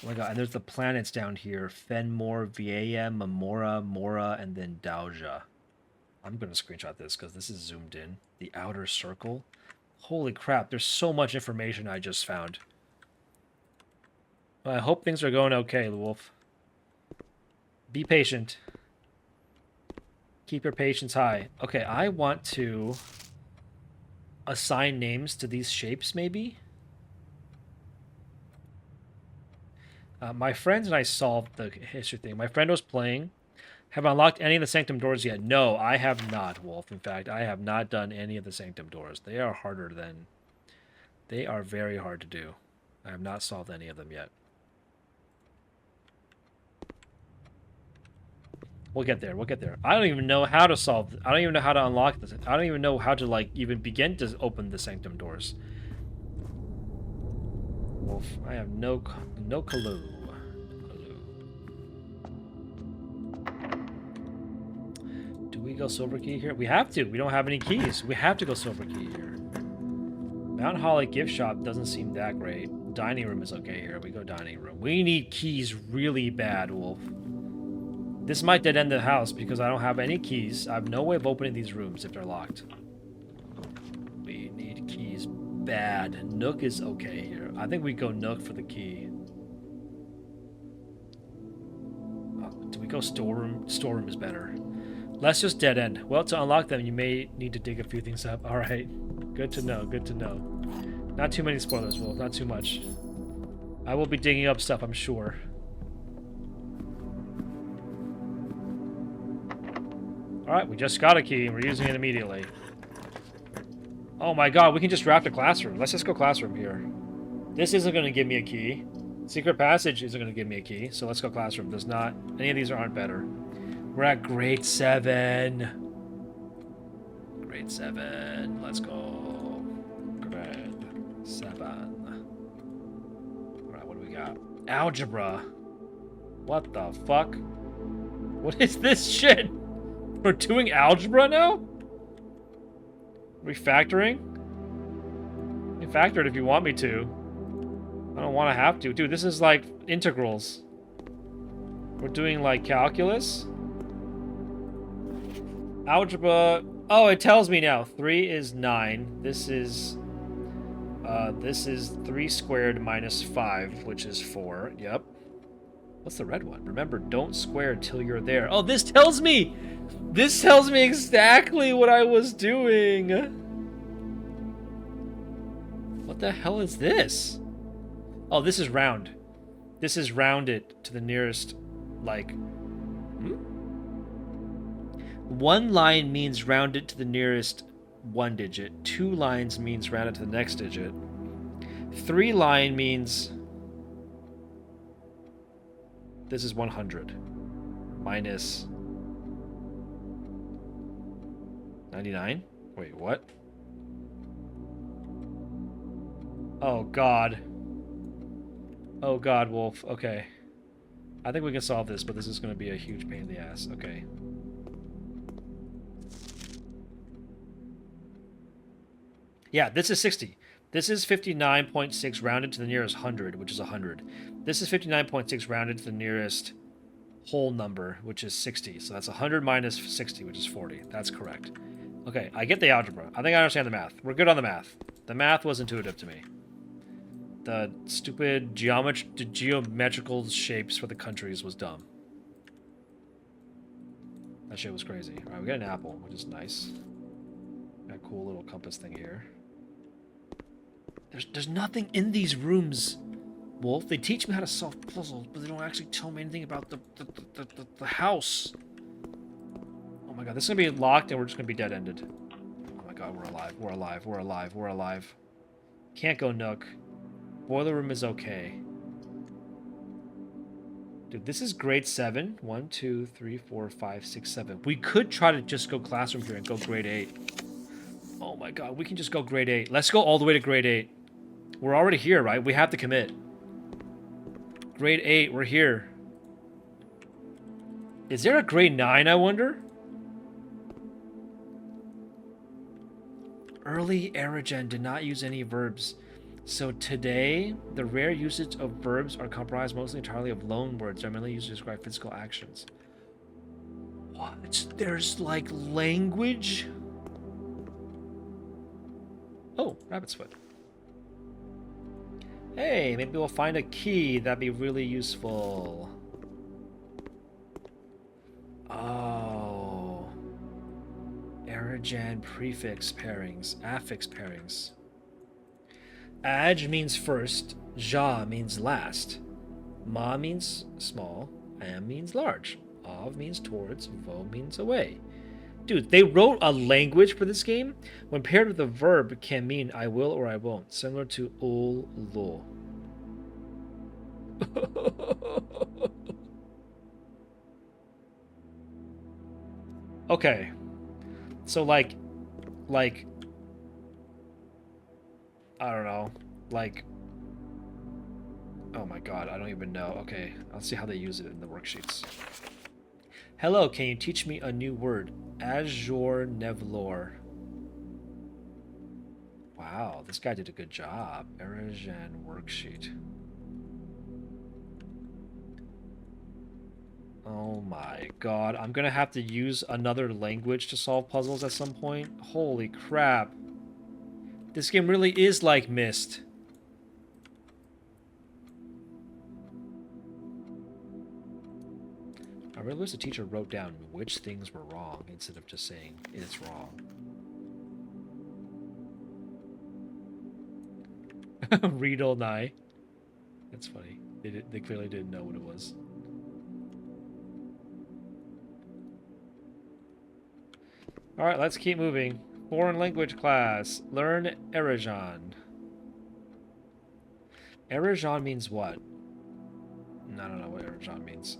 Oh my god, and there's the planets down here. Fenmore, Vam, Mamora, Mora, and then Dauja. I'm going to screenshot this because this is zoomed in. The outer circle. Holy crap, there's so much information I just found. Well, I hope things are going okay, Wolf. Be patient. Keep your patience high. Okay, I want to assign names to these shapes, maybe? My friends and I solved the history thing. My friend was playing. Have I unlocked any of the Sanctum doors yet? No, I have not, Wolf. In fact, I have not done any of the Sanctum doors. They are harder than... They are very hard to do. I have not solved any of them yet. We'll get there. We'll get there. I don't even know how to solve... I don't even know how to unlock this. I don't even know how to, like, even begin to open the Sanctum doors. Wolf, I have no clue. Do we go silver key here? We have to. We don't have any keys. We have to go silver key here. Mount Holly gift shop doesn't seem that great. Dining room is okay here. We go dining room. We need keys really bad, Wolf. This might dead end the house because I don't have any keys. I have no way of opening these rooms if they're locked. We need keys bad. Nook is okay here. I think we go Nook for the key. Do we go storeroom? Storeroom is better. Let's just dead end. Well, to unlock them, you may need to dig a few things up. All right. Good to know. Good to know. Not too many spoilers, Wolf. Not too much. I will be digging up stuff, I'm sure. All right, we just got a key, and we're using it immediately. Oh my god, we can just draft a classroom. Let's just go classroom here. This isn't going to give me a key. Secret passage isn't going to give me a key, so let's go classroom. There's not... Any of these aren't better. We're at grade 7. Grade 7. Let's go. Grade 7. Alright, what do we got? Algebra. What the fuck? What is this shit? We're doing algebra now? Refactoring? Refactor it if you want me to. I don't want to have to. Dude, this is like integrals. We're doing like calculus. Algebra. Oh, it tells me now. 3 is 9. This is 3 squared minus 5, which is 4. Yep. What's the red one? Remember, don't square until you're there. Oh, this tells me! This tells me exactly what I was doing! What the hell is this? Oh, this is round. This is rounded to the nearest, like... One line means rounded to the nearest 1 digit. 2 lines means rounded to the next digit. 3 line means... This is 100 minus 99? Wait, what? Oh, God. Oh, God, Wolf. Okay. I think we can solve this, but this is going to be a huge pain in the ass. Okay. Yeah, this is 60. This is 59.6 rounded to the nearest 100, which is 100. This is 59.6 rounded to the nearest whole number, which is 60. So that's 100 minus 60, which is 40. That's correct. Okay, I get the algebra. I think I understand the math. We're good on the math. The math was intuitive to me. The stupid geometrical shapes for the countries was dumb. That shit was crazy. Alright, we got an apple, which is nice. Got a cool little compass thing here. There's nothing in these rooms, Wolf. They teach me how to solve puzzles, but they don't actually tell me anything about the house. Oh my god, this is gonna be locked and we're just gonna be dead-ended. Oh my god, we're alive, we're alive, we're alive, we're alive. Can't go Nook. Boiler room is okay. Dude, this is grade 7. 1, 2, 3, 4, 5, 6, 7. We could try to just go classroom here and go grade 8. Oh my god, we can just go grade 8. Let's go all the way to grade 8. We're already here, right? We have to commit. Grade 8, we're here. Is there a grade 9, I wonder? Early Erigen did not use any verbs. So today, the rare usage of verbs are comprised mostly entirely of loan words, generally used to describe physical actions. What? There's like language? Oh, rabbit's foot. Hey, maybe we'll find a key. That'd be really useful. Oh. Erigen prefix pairings, affix pairings. Aj means first, ja means last, ma means small, am means large, av means towards, vo means away. Dude, they wrote a language for this game when paired with a verb can mean I will or I won't, similar to ol lo. Okay. So like I don't know, like, oh my god, I don't even know. Okay, I'll see how they use it in the worksheets. Hello, can you teach me a new word? Azure Nevlor. Wow, this guy did a good job. Erigen worksheet. Oh my god, I'm gonna have to use another language to solve puzzles at some point. Holy crap. This game really is like Myst. I really wish the teacher wrote down which things were wrong instead of just saying it's wrong. Riedel Nye. That's funny. They clearly didn't know what it was. Alright, let's keep moving. Foreign language class. Learn Erigen. Erigen means what? I don't know what Erigen means.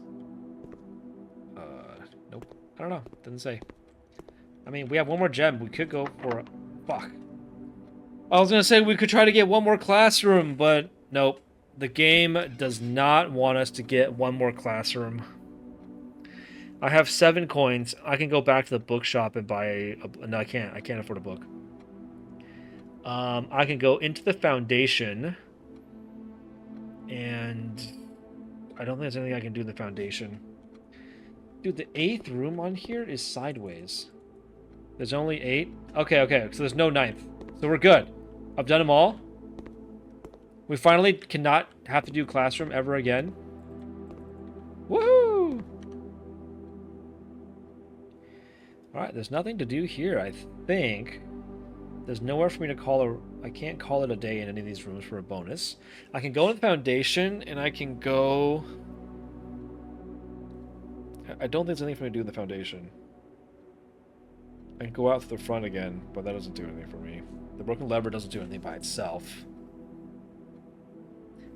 Nope. I don't know. Doesn't say. I mean, we have one more gem. We could go for a... Fuck. I was gonna say we could try to get one more classroom, but nope. The game does not want us to get one more classroom. I have 7 coins. I can go back to the bookshop and buy a... No, I can't. I can't afford a book. I can go into the foundation. And... I don't think there's anything I can do in the foundation. Dude, the 8th room on here is sideways. There's only 8? Okay. So there's no 9th. So we're good. I've done them all. We finally cannot have to do classroom ever again. Woohoo! Alright, there's nothing to do here, I think. There's nowhere for me to call a... I can't call it a day in any of these rooms for a bonus. I can go in the foundation, and I can go... I don't think there's anything for me to do in the foundation. I can go out to the front again, but that doesn't do anything for me. The broken lever doesn't do anything by itself.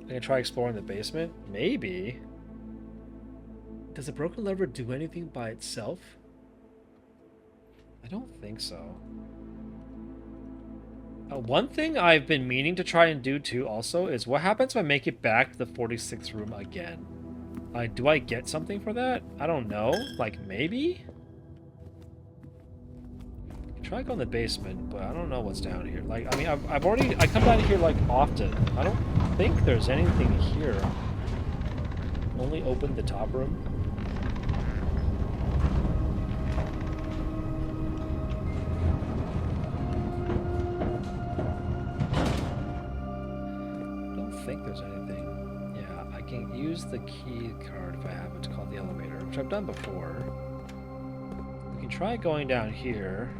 I can try exploring the basement? Maybe. Does the broken lever do anything by itself? I don't think so. One thing I've been meaning to try and do too also is what happens if I make it back to the 46th room again? Do I get something for that? I don't know. Like, maybe? Try going in the basement, but I don't know what's down here. Like, I mean, I come down here, like, often. I don't think there's anything here. Only open the top room. I don't think there's anything. Yeah, I can use the key card if I have it to call the elevator, which I've done before. We can try going down here.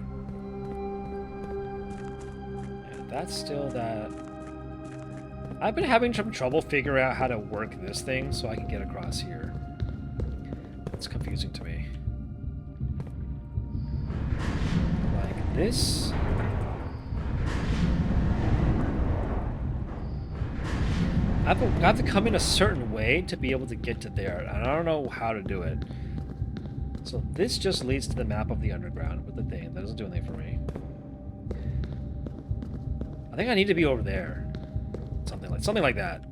That's still that... I've been having some trouble figuring out how to work this thing so I can get across here. It's confusing to me. Like this. I have to come in a certain way to be able to get to there, and I don't know how to do it. So this just leads to the map of the underground with the thing. That doesn't do anything for me. I think I need to be over there. Something like that.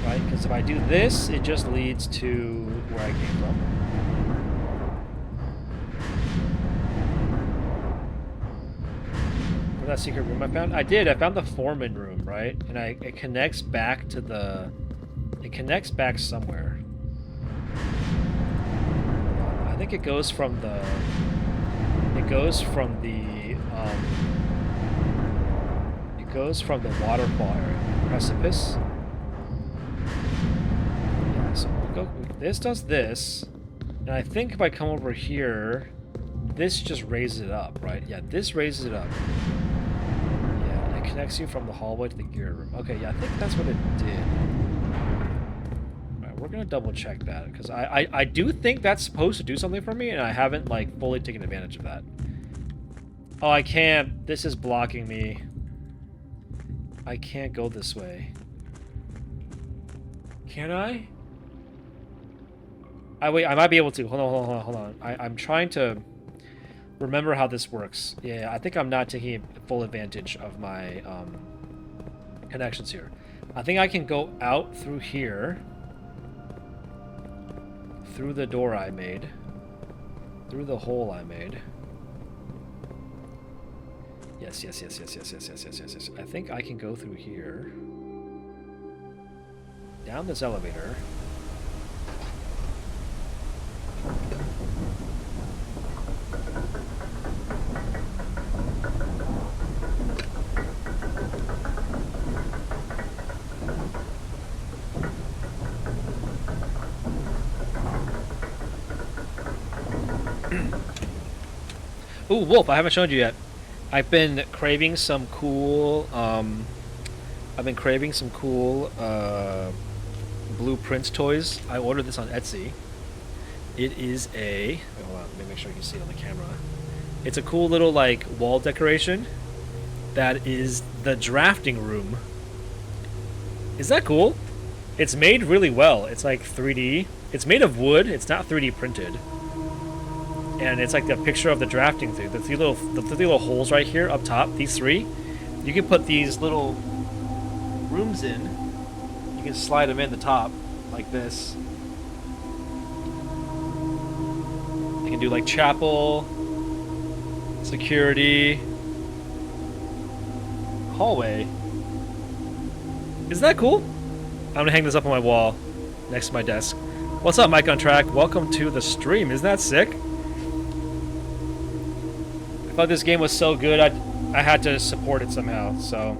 Right? Because if I do this, it just leads to where I came from. Where's that secret room I found? I found the foreman room, right? And it connects back to the... It connects back somewhere. I think it goes from the... It goes from the waterfall area. Precipice. Yeah, so we'll go... This does this. And I think if I come over here, this just raises it up, right? Yeah, this raises it up. Yeah, it connects you from the hallway to the gear room. Okay, yeah, I think that's what it did. We're gonna double check that because I do think that's supposed to do something for me, and I haven't like fully taken advantage of that. Oh, I can't. This is blocking me. I can't go this way. Can I? Wait, I might be able to. Hold on. I'm trying to remember how this works. Yeah, I think I'm not taking full advantage of my connections here. I think I can go out through here. Through the door I made. Through the hole I made. Yes. I think I can go through here. Down this elevator. Ooh, Wolf, I haven't shown you yet. I've been craving some cool, Blueprints toys. I ordered this on Etsy. It is a... Wait, hold on, let me make sure you can see it on the camera. It's a cool little, like, wall decoration that is the drafting room. Is that cool? It's made really well. It's like 3D. It's made of wood. It's not 3D printed. And it's like the picture of the drafting thing. The three little holes right here up top, these three. You can put these little rooms in. You can slide them in the top like this. You can do like chapel, security, hallway. Isn't that cool? I'm gonna hang this up on my wall next to my desk. What's up, Mike on Track? Welcome to the stream. Isn't that sick? I thought this game was so good, I had to support it somehow, so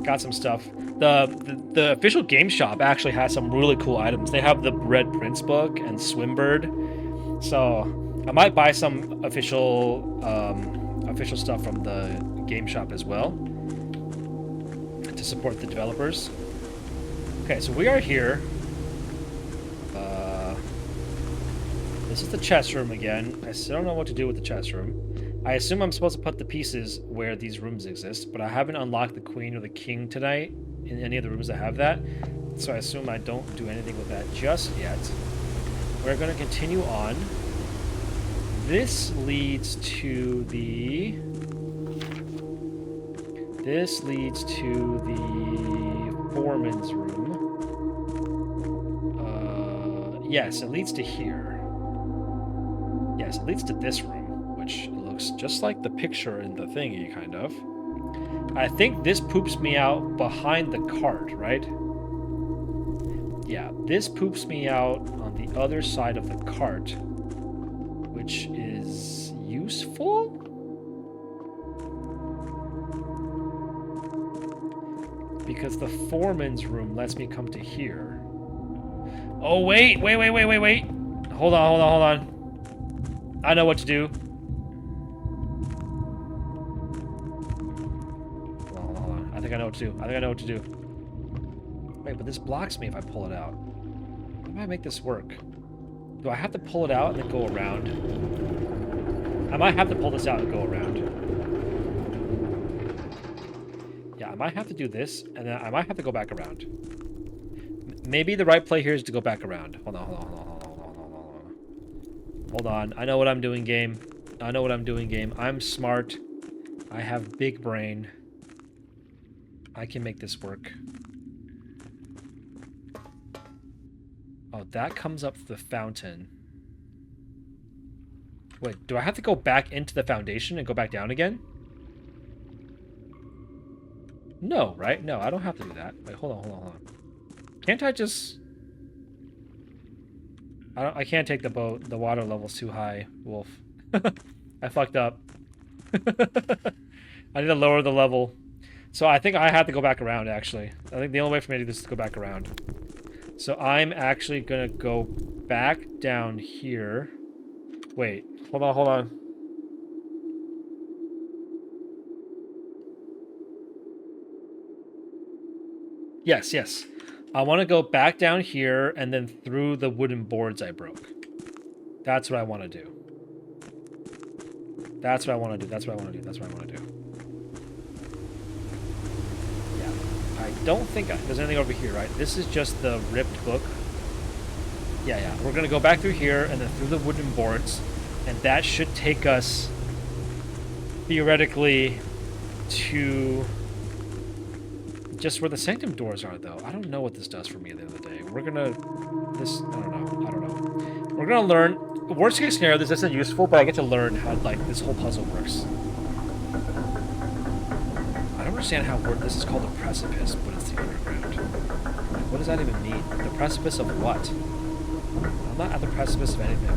got some stuff. The official game shop actually has some really cool items. They have the Red Prince book and Swimbird, so I might buy some official stuff from the game shop as well to support the developers. Okay, so we are here. This is the chess room again. I still don't know what to do with the chess room. I assume I'm supposed to put the pieces where these rooms exist, but I haven't unlocked the queen or the king tonight in any of the rooms that have that, so I assume I don't do anything with that just yet. We're going to continue on. This leads to the... foreman's room. Yes, it leads to here. Yes, it leads to this room, which looks just like the picture in the thingy, kind of. I think this poops me out behind the cart, right? Yeah, this poops me out on the other side of the cart, which is useful? Because the foreman's room lets me come to here. Oh, wait. Hold on. I know what to do. Hold on. I think I know what to do. Wait, but this blocks me if I pull it out. How do I make this work? Do I have to pull it out and then go around? I might have to pull this out and go around. might have to do this, and then I might have to go back around. Maybe the right play here is to go back around. Hold on. Hold on. I know what I'm doing, game. I know what I'm doing, game. I'm smart. I have big brain. I can make this work. Oh, that comes up the fountain. Wait, do I have to go back into the foundation and go back down again? No, right? No, I don't have to do that. Wait, hold on. Can't I just... I can't take the boat. The water level's too high, Wolf. I fucked up. I need to lower the level. So I think I have to go back around, actually. I think the only way for me to do this is to go back around. So I'm actually gonna go back down here. Wait, hold on. Yes. I want to go back down here and then through the wooden boards I broke. That's what I want to do. That's what I want to do. Yeah. I don't think there's anything over here, right? This is just the ripped book. Yeah. We're going to go back through here and then through the wooden boards. And that should take us, theoretically, to... just where the Sanctum doors are, though. I don't know what this does for me at the end of the day. We're gonna... I don't know. We're gonna learn... Worst case scenario, this isn't useful, but I get to learn how, like, this whole puzzle works. I don't understand how this is called a precipice, but it's the underground. Like, what does that even mean? The precipice of what? I'm not at the precipice of anything.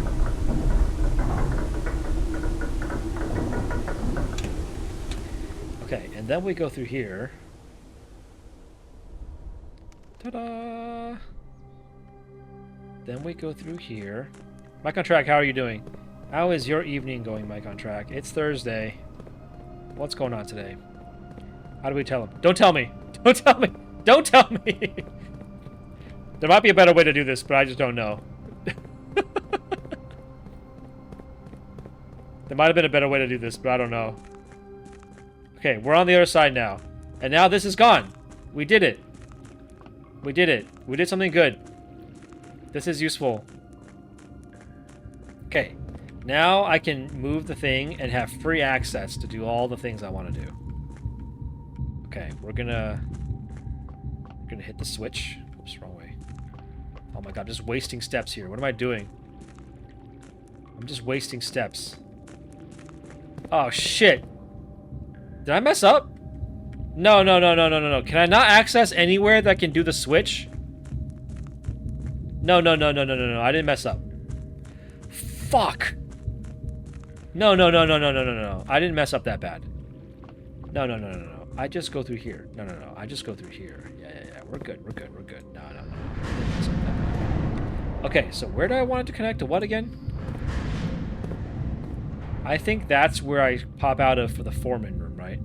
Okay, and then we go through here. Ta-da! Then we go through here. Mike on Track, how are you doing? How is your evening going, Mike on Track? It's Thursday. What's going on today? How do we tell him? Don't tell me! Don't tell me! Don't tell me! There might be a better way to do this, but I just don't know. There might have been a better way to do this, but I don't know. Okay, we're on the other side now. And now this is gone. We did it. We did it. We did something good. This is useful. Okay. Now I can move the thing and have free access to do all the things I want to do. Okay, we're gonna hit the switch. Oops, wrong way. Oh my god, I'm just wasting steps here. What am I doing? I'm just wasting steps. Oh shit. Did I mess up? No. Can I not access anywhere that can do the switch? No. I didn't mess up. Fuck. No. I didn't mess up that bad. No. I just go through here. No. I just go through here. Yeah. We're good. No. I didn't mess up that bad. Okay, so where do I want it to connect to what again? I think that's where I pop out of for the foreman room, right?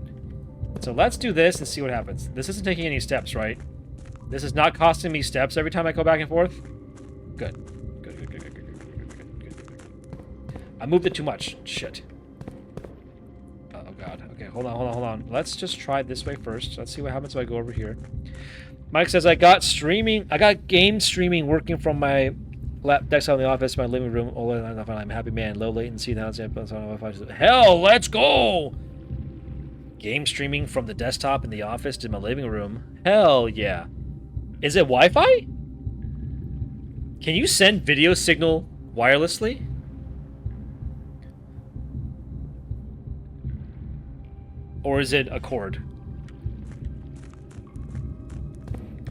So let's do this and see what happens. This isn't taking any steps, right? This is not costing me steps every time I go back and forth? Good. I moved it too much. Shit. Oh god. Okay, hold on. Let's just try it this way first. Let's see what happens if I go over here. Mike says, I got game streaming working from my desktop in the office, my living room. I'm a happy man. Low latency. Now it's hell, let's go! Game streaming from the desktop in the office to my living room. Hell yeah. Is it Wi-Fi? Can you send video signal wirelessly? Or is it a cord?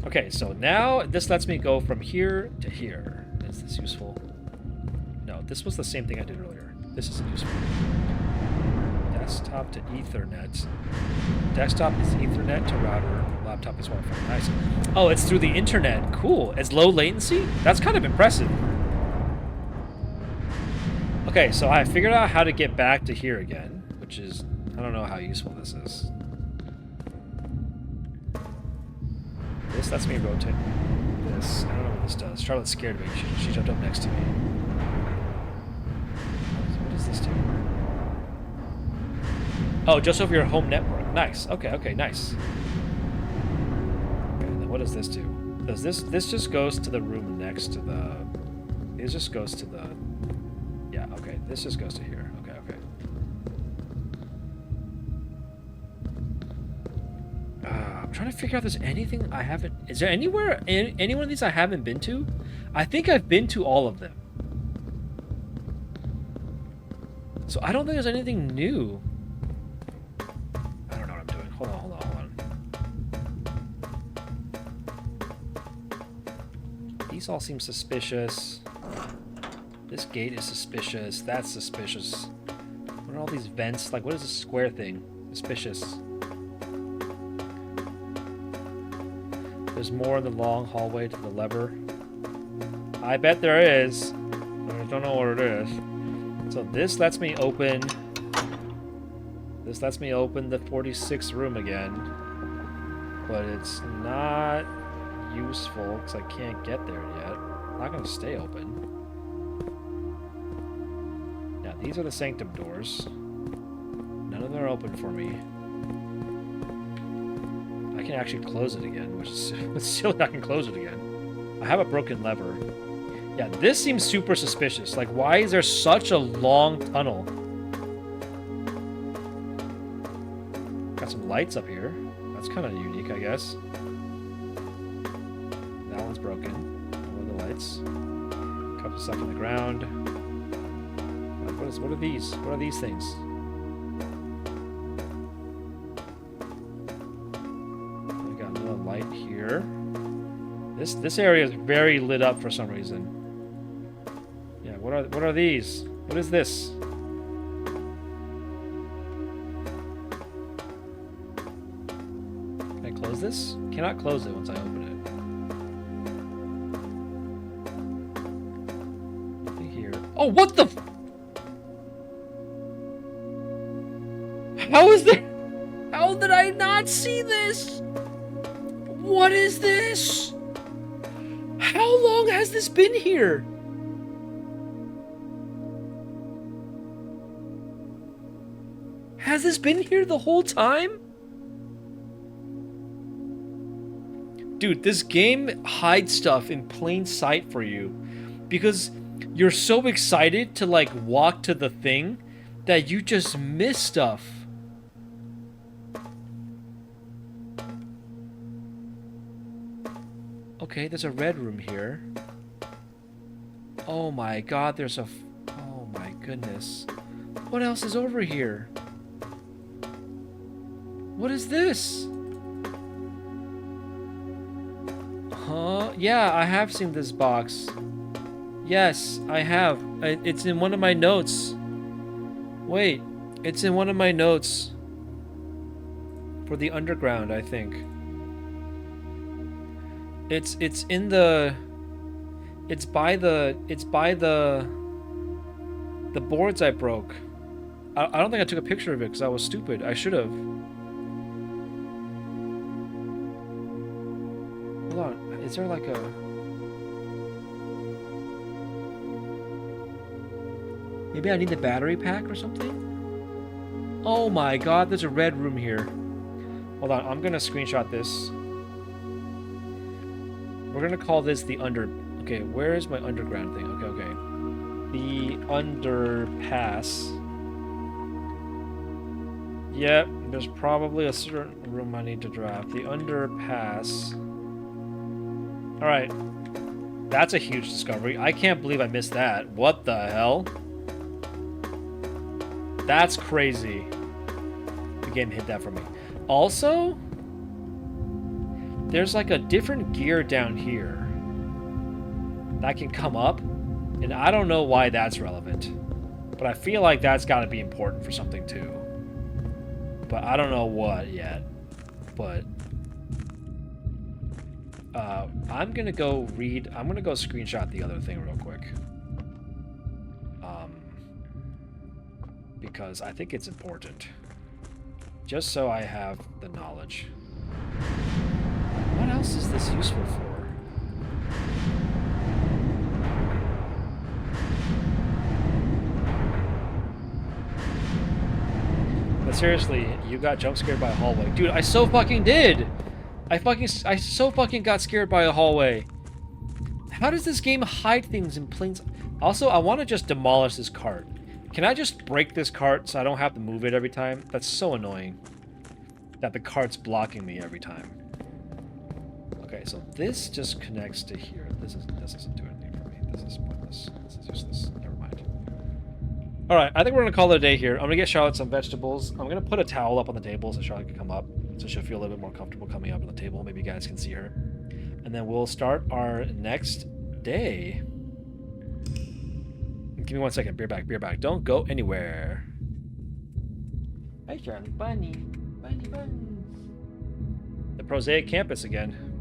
Okay, so now this lets me go from here to here. Is this useful? No, this was the same thing I did earlier. This isn't useful. Desktop to Ethernet. Desktop is Ethernet to router. Laptop is Wi-Fi. Nice. Oh, it's through the internet. Cool. It's low latency? That's kind of impressive. Okay, so I figured out how to get back to here again, which is... I don't know how useful this is. This lets me rotate this. I don't know what this does. Charlotte scared me. She jumped up next to me. What does this do? Oh, just over your home network. Nice. Okay, nice. what does this do? Does this just goes to the room next to the... It just goes to the... Yeah, okay. This just goes to here. Okay, okay. I'm trying to figure out if there's anything I haven't... Is there anywhere... Any one of these I haven't been to? I think I've been to all of them. So I don't think there's anything new. I don't know what I'm doing. Hold on, hold on, hold on. These all seem suspicious. This gate is suspicious. That's suspicious. What are all these vents? Like, what is this square thing? Suspicious. There's more in the long hallway to the lever. I bet there is. I don't know what it is. So this lets me open... This lets me open the 46th room again. But it's not useful because I can't get there yet. I'm not going to stay open. Now, these are the Sanctum doors. None of them are open for me. I can actually close it again, which is silly. I can close it again. I have a broken lever. Yeah, this seems super suspicious. Like, why is there such a long tunnel? Got some lights up here. That's kind of unique, I guess. That one's broken. What are the lights? A couple stuff on the ground. What are these? What are these things? We got another light here. This area is very lit up for some reason. Yeah, what are these? What is this? Can I close this? Cannot close it once I open it. Nothing here. Oh, what the? How is there? How did I not see this? What is this? How long has this been here? Has this been here the whole time? Dude, this game hides stuff in plain sight for you because you're so excited to like walk to the thing that you just miss stuff. Okay, there's a red room here. Oh my god, there's a... Oh my goodness. What else is over here? What is this? Huh? Yeah, I have seen this box. Yes, I have. It's in one of my notes. Wait, it's in one of my notes. For the underground, I think. It's in the... It's by the boards I broke. I don't think I took a picture of it because I was stupid. I should have. Hold on. Is there like a... Maybe I need the battery pack or something? Oh my god, there's a red room here. Hold on, I'm gonna screenshot this. We're gonna call this the under... Okay, where is my underground thing? Okay, okay. The underpass. Yep, there's probably a certain room I need to draft. The underpass. Alright. That's a huge discovery. I can't believe I missed that. What the hell? That's crazy. The game hid that for me. Also... There's like a different gear down here that can come up, and I don't know why that's relevant, but I feel like that's got to be important for something too. But I don't know what yet. But I'm gonna go read. I'm gonna go screenshot the other thing real quick, because I think it's important, just so I have the knowledge. What else is this useful for? But seriously, you got jump scared by a hallway. Dude, I so fucking did! I so fucking got scared by a hallway. How does this game hide things in plain sight? Also, I want to just demolish this cart. Can I just break this cart so I don't have to move it every time? That's so annoying. That the cart's blocking me every time. Okay, so this just connects to here. This doesn't do anything for me. This is pointless. This is useless. Never mind. Alright, I think we're going to call it a day here. I'm going to get Charlotte some vegetables. I'm going to put a towel up on the table so Charlotte can come up. So she'll feel a little bit more comfortable coming up on the table. Maybe you guys can see her. And then we'll start our next day. Give me 1 second. Beer back, beer back. Don't go anywhere. Hi, Charlie. Bunny. Bunny buns. The prosaic campus again.